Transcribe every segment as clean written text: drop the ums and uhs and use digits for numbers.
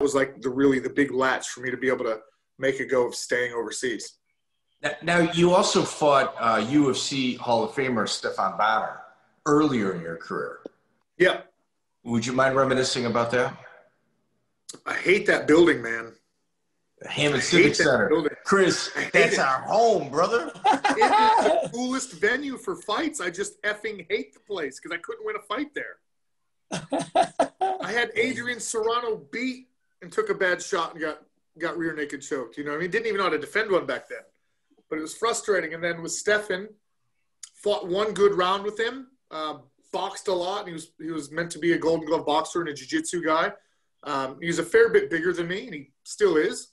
was like the big latch for me to be able to make a go of staying overseas. Now you also fought UFC Hall of Famer Stephan Bonnar earlier in your career. Yeah. Would you mind reminiscing about that? I hate that building, man. The Hammond Civic Center. Building. Chris, that's our home, brother. It is the coolest venue for fights. I just effing hate the place because I couldn't win a fight there. I had Adrian Serrano beat and took a bad shot and got rear naked choked. You know what I mean? Didn't even know how to defend one back then. But it was frustrating. And then with Stephan, fought one good round with him, boxed a lot. And he was meant to be a Golden Glove boxer and a jiu-jitsu guy. He's a fair bit bigger than me, and he still is.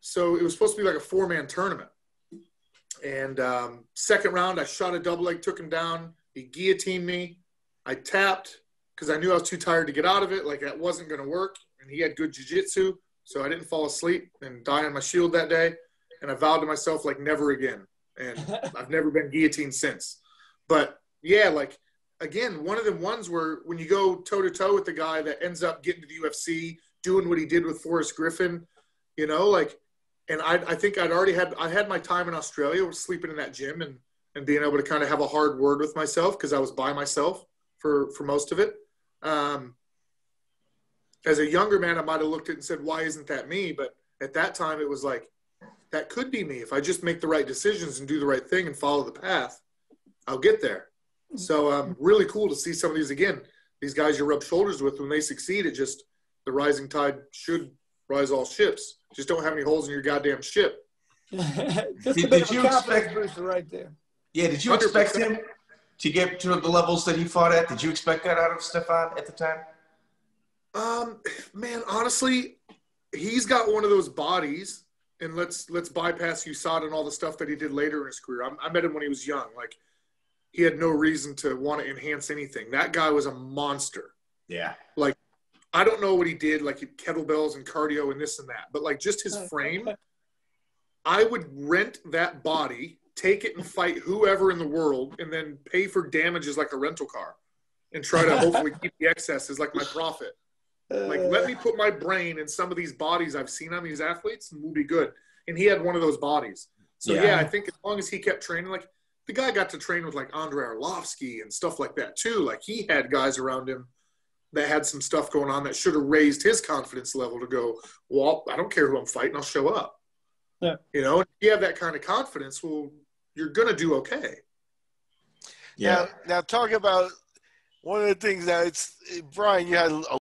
So it was supposed to be like a 4-man tournament. And second round, I shot a double leg, took him down. He guillotined me. I tapped because I knew I was too tired to get out of it. Like, that wasn't going to work. And he had good jiu-jitsu, so I didn't fall asleep and die on my shield that day. And I vowed to myself, like, never again. And I've never been guillotined since. But, yeah, like, again, one of the ones where when you go toe-to-toe with the guy that ends up getting to the UFC, doing what he did with Forrest Griffin, you know, like, and I think I had my time in Australia, sleeping in that gym and being able to kind of have a hard word with myself because I was by myself for most of it. As a younger man, I might have looked at it and said, why isn't that me? But at that time, it was like, that could be me. If I just make the right decisions and do the right thing and follow the path, I'll get there. So really cool to see some of these, again, these guys you rub shoulders with, when they succeed, it just, the rising tide should rise all ships. Just don't have any holes in your goddamn ship. Just a bit of a confidence booster right there. Yeah, did you 100%. Expect him to get to the levels that he fought at? Did you expect that out of Stephan at the time? Man, honestly, he's got one of those bodies, and let's bypass USADA and all the stuff that he did later in his career. I met him when he was young. Like, he had no reason to want to enhance anything. That guy was a monster. Yeah. Like, I don't know what he did, like kettlebells and cardio and this and that, but like just his frame, I would rent that body, take it and fight whoever in the world, and then pay for damages like a rental car and try to hopefully keep the excess as like my profit. Like, let me put my brain in some of these bodies I've seen on these athletes and we'll be good. And he had one of those bodies. So yeah, I think as long as he kept training, like the guy got to train with like Andrei Arlovsky and stuff like that too. Like, he had guys around him that had some stuff going on that should have raised his confidence level to go, well, I don't care who I'm fighting, I'll show up. Yeah. You know, if you have that kind of confidence, well, you're going to do okay. Yeah. Now talk about one of the things that Brian, you had a